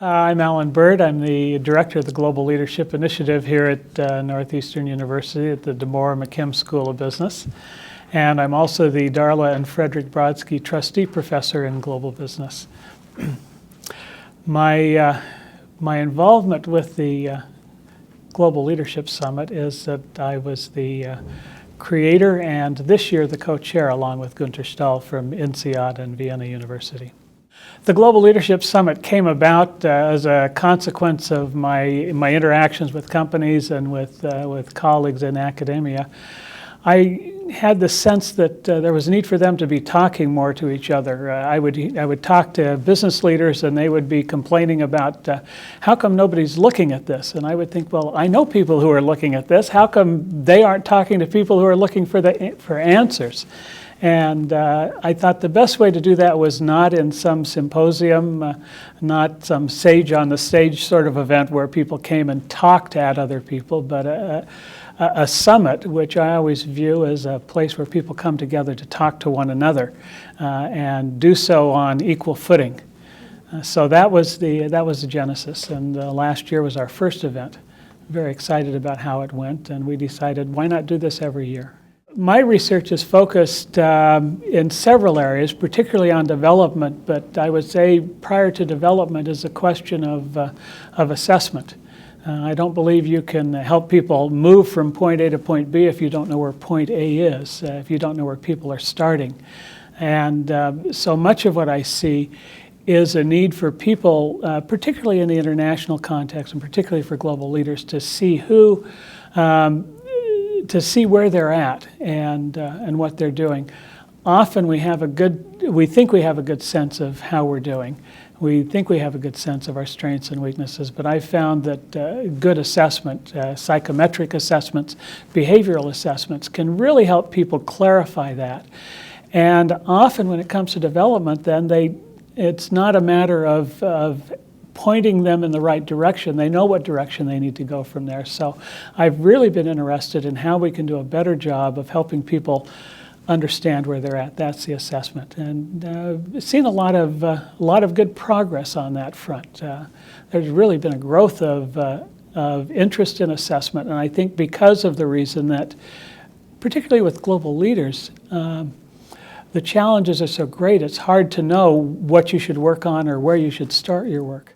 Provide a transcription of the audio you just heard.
I'm Allan Bird. I'm the director of the Global Leadership Initiative here at Northeastern University at the DeMoore McKim School of Business. And I'm also the Darla and Frederick Brodsky Trustee Professor in Global Business. My involvement with the Global Leadership Summit is that I was the creator and this year the co-chair along with Günter Stahl from INSEAD and Vienna University. The Global Leadership Summit came about as a consequence of my interactions with companies and with colleagues in academia. I had the sense that there was a need for them to be talking more to each other. I would talk to business leaders and they would be complaining about how come nobody's looking at this? And I would think, well, I know people who are looking at this. How come they aren't talking to people who are looking for answers? And I thought the best way to do that was not in some symposium, not some sage on the stage sort of event where people came and talked at other people, but a summit, which I always view as a place where people come together to talk to one another and do so on equal footing. So that was the genesis, and last year was our first event. Very excited about how it went, and we decided why not do this every year. My research is focused in several areas, particularly on development, but I would say prior to development is a question of assessment. I don't believe you can help people move from point A to point B if you don't know where point A is, if you don't know where people are starting. And so much of what I see is a need for people, particularly in the international context and particularly for global leaders, to see where they're at and what they're doing. Often we think we have a good sense of how we're doing. We think we have a good sense of our strengths and weaknesses, but I've found that good assessment, psychometric assessments, behavioral assessments can really help people clarify that. And often when it comes to development, then it's not a matter of pointing them in the right direction. They know what direction they need to go from there. So I've really been interested in how we can do a better job of helping people understand where they're at. That's the assessment. And seen a lot of good progress on that front. There's really been a growth of interest in assessment, and I think because of the reason that, particularly with global leaders, the challenges are so great, it's hard to know what you should work on or where you should start your work.